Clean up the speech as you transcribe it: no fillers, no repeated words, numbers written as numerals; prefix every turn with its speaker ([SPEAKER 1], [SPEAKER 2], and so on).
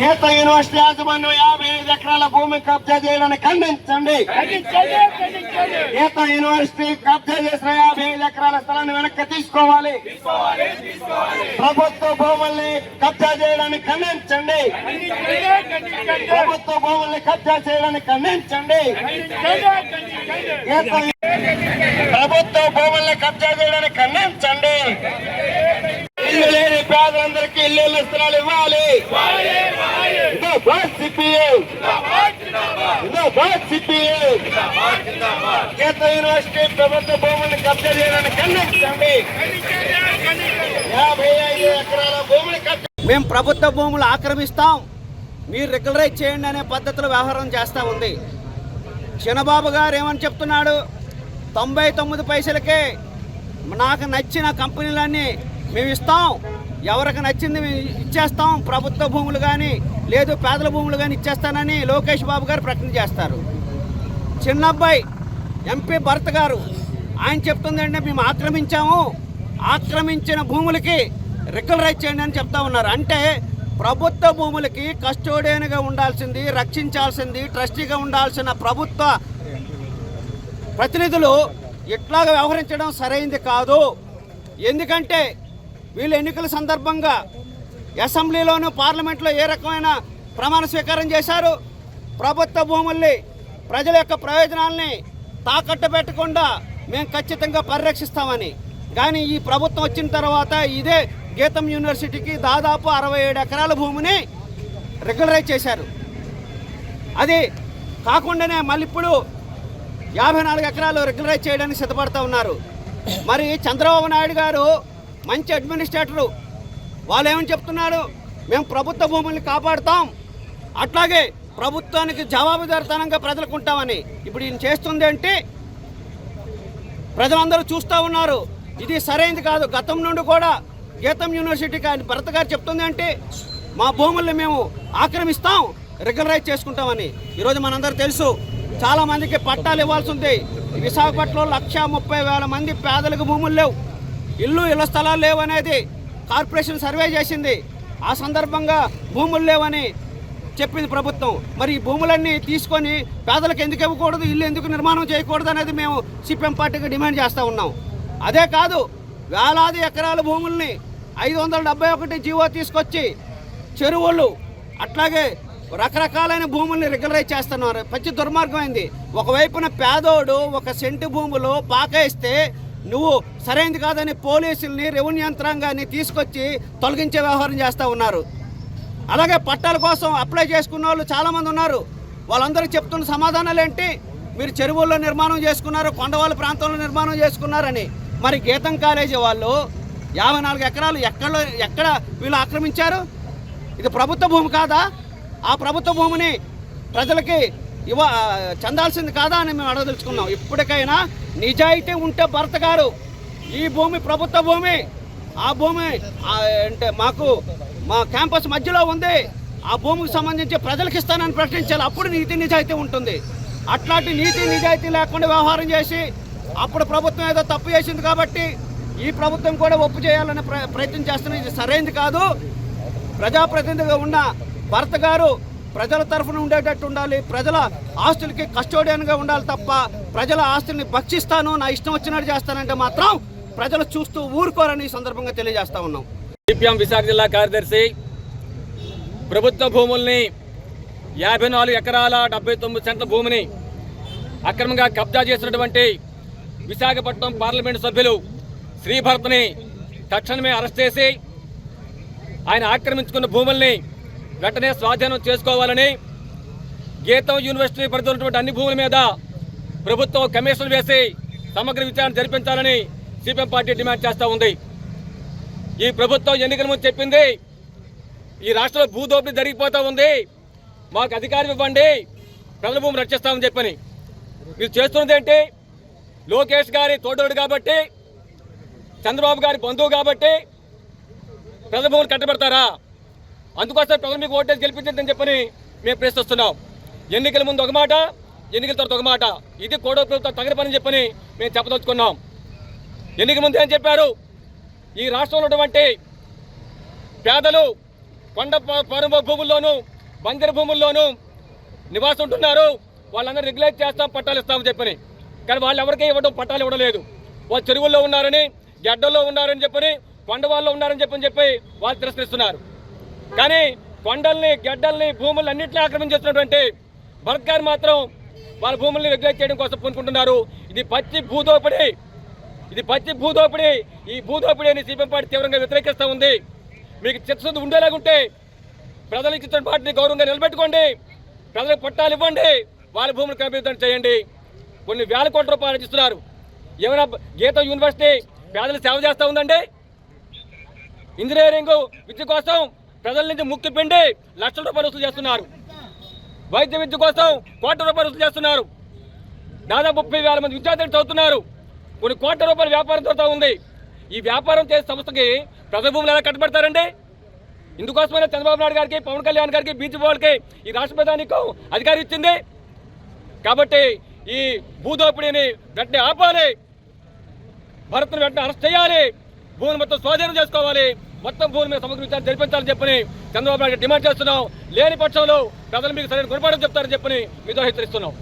[SPEAKER 1] గీత university యాజమాన్యం 55 ఎకరాల భూమి కబ్జా చేయడాన్ని ఖండించండి. గీత యూనివర్సిటీ కబ్జా చేసిన 55 ఎకరాల స్థలాన్ని వెనక్కి తీసుకోవాలి. ప్రభుత్వ భూముల్ని కబ్జా చేయడాన్ని ఖండించండి. ప్రభుత్వ భూముల్ని కబ్జా చేయడాన్ని ఖండించండి. ప్రభుత్వ భూముల్ని కబ్జా చేయడాన్ని ఖండించండి. ఇల్లు లేని పేదలందరికీ ఇల్లు స్థలాలు ఇవ్వాలి. గీత యూనివర్సిటీ ప్రభుత్వ భూముల్ని కబ్జా చేయడాన్ని ఖండించండి. 55 ఎకరాల భూములు
[SPEAKER 2] మేము ప్రభుత్వ భూములు ఆక్రమిస్తాం, మీరు రెగ్యులరైజ్ చేయండి అనే పద్ధతిలో వ్యవహారం చేస్తూ ఉంది. చిన్నబాబు గారు ఏమని చెప్తున్నాడు? 99 పైసలకే నాకు నచ్చిన కంపెనీలన్నీ మేము ఇస్తాం, ఎవరికి నచ్చింది మేము ఇచ్చేస్తాం, ప్రభుత్వ భూములు కానీ లేదు పేదల భూములు కానీ ఇచ్చేస్తానని లోకేష్ బాబు గారు ప్రకటన చేస్తారు. చిన్నబ్బాయి ఎంపీ భరత్ గారు ఆయన చెప్తుందంటే మేము ఆక్రమించాము, ఆక్రమించిన భూములకి రెగ్యులరైజ్ చేయండి అని చెప్తా ఉన్నారు. అంటే ప్రభుత్వ భూములకి కస్టోడియన్గా ఉండాల్సింది, రక్షించాల్సింది, ట్రస్టీగా ఉండాల్సిన ప్రభుత్వ ప్రతినిధులు ఇట్లాగా వ్యవహరించడం సరైంది కాదు. ఎందుకంటే వీళ్ళు ఎన్నికల సందర్భంగా అసెంబ్లీలోనూ పార్లమెంట్లో ఏ రకమైన ప్రమాణ స్వీకారం చేశారు? ప్రభుత్వ భూముల్ని ప్రజల యొక్క ప్రయోజనాల్ని తాకట్టు పెట్టకుండా మేము ఖచ్చితంగా పరిరక్షిస్తామని. కానీ ఈ ప్రభుత్వం వచ్చిన తర్వాత ఇదే గీతం యూనివర్సిటీకి దాదాపు 67 ఎకరాల భూమిని రెగ్యులరైజ్ చేశారు. అది కాకుండానే మళ్ళీ ఇప్పుడు 54 ఎకరాలు రెగ్యులరైజ్ చేయడానికి సిద్ధపడుతూ ఉన్నారు. మరి చంద్రబాబు నాయుడు గారు మంచి అడ్మినిస్ట్రేటరు, వాళ్ళు ఏమని చెప్తున్నారు? మేము ప్రభుత్వ భూముల్ని కాపాడుతాం, అట్లాగే ప్రభుత్వానికి జవాబుదారితనంగా ప్రజలకు ఉంటామని. ఇప్పుడు ఈయన చేస్తుంది అంటే ప్రజలందరూ చూస్తూ ఉన్నారు, ఇది సరైనది కాదు. గతం నుండి కూడా గీతం యూనివర్సిటీకి ఆయన భరత్ గారు చెప్తుంది అంటే మా భూముల్ని మేము ఆక్రమిస్తాం, రెగ్యులరైజ్ చేసుకుంటామని. ఈరోజు మనందరూ తెలుసు, చాలామందికి పట్టాలు ఇవ్వాల్సి ఉంది. విశాఖపట్నంలో 130,000 మంది పేదలకు భూములు లేవు, ఇళ్ల స్థలాలు లేవనేది కార్పొరేషన్ సర్వే చేసింది. ఆ సందర్భంగా భూములు లేవని చెప్పింది ప్రభుత్వం. మరి ఈ భూములన్నీ తీసుకొని పేదలకు ఎందుకు ఇవ్వకూడదు, ఇల్లు ఎందుకు నిర్మాణం చేయకూడదు అనేది మేము సిపిఎం పార్టీకి డిమాండ్ చేస్తూ ఉన్నాం. అదే కాదు, వేలాది ఎకరాల భూముల్ని 571 జీవో తీసుకొచ్చి చెరువులు అట్లాగే రకరకాలైన భూముల్ని రెగ్యులరైజ్ చేస్తున్నారు. పచ్చి దుర్మార్గమైంది. ఒకవైపున పేదోడు 1 సెంటు భూములు పాకేస్తే నువ్వు సరైనది కాదని పోలీసుల్ని, రెవెన్యూ యంత్రాంగాన్ని తీసుకొచ్చి తొలగించే వ్యవహారం చేస్తూ ఉన్నారు. అలాగే పట్టాల కోసం అప్లై చేసుకున్న వాళ్ళు చాలామంది ఉన్నారు. వాళ్ళందరికీ చెప్తున్న సమాధానాలు ఏంటి? మీరు చెరువుల్లో నిర్మాణం చేసుకున్నారు, కొండవాళ్ళ ప్రాంతంలో నిర్మాణం చేసుకున్నారని. మరి గీతం కాలేజీ వాళ్ళు 54 ఎకరాలు ఎక్కడ వీళ్ళు ఆక్రమించారు? ఇది ప్రభుత్వ భూమి కాదా? ఆ ప్రభుత్వ భూమిని ప్రజలకి చెందాల్సింది కాదా అని మేము అడగదలుచుకున్నాం. ఇప్పటికైనా నిజాయితీ ఉంటే భరత్ గారు, ఈ భూమి ప్రభుత్వ భూమి, ఆ భూమి అంటే మాకు మా క్యాంపస్ మధ్యలో ఉంది, ఆ భూమికి సంబంధించి ప్రజలకు ఇస్తానని ప్రకటించాలి. అప్పుడు నీతి నిజాయితీ ఉంటుంది. అట్లాంటి నీతి నిజాయితీ లేకుండా వ్యవహారం చేసి అప్పుడు ప్రభుత్వం ఏదో తప్పు చేసింది కాబట్టి ఈ ప్రభుత్వం కూడా ఒప్పు చేయాలనే ప్రయత్నం చేస్తున్నది. ఇది సరైనది కాదు. ప్రజాప్రతినిధిగా ఉన్న భరత్ గారు ప్రజల తరఫున ఉండేటట్టు ఉండాలి, ప్రజల ఆస్తులకి కస్టోడియన్గా ఉండాలి తప్ప ప్రజల ఆస్తుల్ని భక్షిస్తాను, నా ఇష్టం వచ్చినట్టు చేస్తానంటే మాత్రం ప్రజలు చూస్తూ ఊరుకోరని ఈ సందర్భంగా తెలియజేస్తా ఉన్నాం.
[SPEAKER 3] సిపిఎం విశాఖ జిల్లా కార్యదర్శి ప్రభుత్వ భూముల్ని 54 ఎకరాల 79 సెంట్ల భూమిని అక్రమంగా కబ్జా చేసినటువంటి విశాఖపట్నం పార్లమెంటు సభ్యులు శ్రీభరత్ని తక్షణమే అరెస్ట్ చేసి ఆయన ఆక్రమించుకున్న భూముల్ని వెంటనే స్వాధీనం చేసుకోవాలని, గీతం యూనివర్సిటీ పరిధిలో ఉన్నటువంటి అన్ని భూముల మీద ప్రభుత్వం కమిషన్ వేసి సమగ్ర విచారణ జరిపించాలని సిపిఎం పార్టీ డిమాండ్ చేస్తూ ఉంది. ఈ ప్రభుత్వం ఎన్నికల ముందు చెప్పింది ఈ రాష్ట్రంలో భూదోపిడీ జరిగిపోతూ ఉంది, మాకు అధికారం ఇవ్వండి, ప్రజల భూమిని రక్షిస్తామని చెప్పని. మీరు చేస్తున్నది ఏంటి? లోకేష్ గారి తోడోడు కాబట్టి, చంద్రబాబు గారి బంధువు కాబట్టి ప్రజల భూములు కట్టబెడతారా? అందుకోసం ప్రజలు మీకు ఓటేసి గెలిపించండి చెప్పని మేము ప్రశ్నిస్తున్నాం. ఎన్నికల ముందు ఒక మాట, ఎన్నికల తర్వాత ఒక మాట. ఇది కోడో ప్రభుత్వం తగిన పని చెప్పని మేము చెప్పదలుచుకున్నాం. ఎన్నికల ముందు ఏం చెప్పారు? ఈ రాష్ట్రంలో ఉన్నటువంటి పేదలు కొండ పరువ భూముల్లోనూ బంజర భూముల్లోనూ నివాసం ఉంటున్నారు. వాళ్ళందరూ రెగ్యులేట్ చేస్తాం, పట్టాలు ఇస్తామని చెప్పని. కానీ వాళ్ళు ఎవరికీ ఇవ్వడం, పట్టాలు ఇవ్వడం లేదు. వాళ్ళు చెరువుల్లో ఉన్నారని, గడ్డల్లో ఉన్నారని చెప్పని, కొండవాళ్ళలో ఉన్నారని చెప్పి వాళ్ళు తిరస్కరిస్తున్నారు. కానీ కొండల్ని, గడ్డల్ని, భూములు అన్నింటినీ ఆక్రమించేస్తున్నటువంటి భరత్ గారు మాత్రం వాళ్ళ భూముల్ని రెగ్యులేట్ చేయడం కోసం పూనుకుంటున్నారు. ఇది పచ్చి భూదోపిడీ. ఈ భూదోపిడీని సిపిఎం పార్టీ తీవ్రంగా వ్యతిరేకిస్తూ ఉంది. మీకు చిత్తశుద్ధి ఉండేలాగుంటే ప్రజలకు ఇచ్చిన పార్టీని గౌరవంగా నిలబెట్టుకోండి, ప్రజలకు పట్టాలు ఇవ్వండి, వాళ్ళ భూములు క్రమబద్ధీకరణ చేయండి. కొన్ని వేల కోట్ల రూపాయలు ఇస్తున్నారు. ఏమైనా గీతం యూనివర్సిటీ పేదలు సేవ చేస్తూ ఉందండి? ఇంజనీరింగ్ విద్య కోసం ప్రజల నుంచి ముక్తి పిండి లక్షల రూపాయలు వసూలు చేస్తున్నారు. వైద్య విద్య కోసం కోట్ల రూపాయలు వసూలు చేస్తున్నారు. దాదాపు 30,000 మంది విద్యార్థులు చదువుతున్నారు. కొన్ని కోట్ల రూపాయల వ్యాపారం జరుగుతూ ఉంది. ఈ వ్యాపారం చేసే సంస్థకి ప్రజల భూములు ఎలా కట్టబెడతారండి? ఇందుకోసమైనా చంద్రబాబు నాయుడు గారికి, పవన్ కళ్యాణ్ గారికి, బీజేపీ వాళ్ళకి ఈ రాష్ట్ర ప్రధానికి అధికారం ఇచ్చింది. కాబట్టి ఈ భూదోపిడీని వెంటనే ఆపాలి, భరత్ను వెంటనే అరెస్ట్ చేయాలి, భూమిని మొత్తం స్వాధీనం చేసుకోవాలి, మొత్తం భూమి మీద సమగ్ర విచారణ జరిపించాలని చెప్పని చంద్రబాబు నాయుడు డిమాండ్ చేస్తున్నాం. లేని పక్షంలో ప్రజలు మీకు సరైన గుణపాఠం చెప్తారని చెప్పని మీతో హెచ్చరిస్తున్నాం.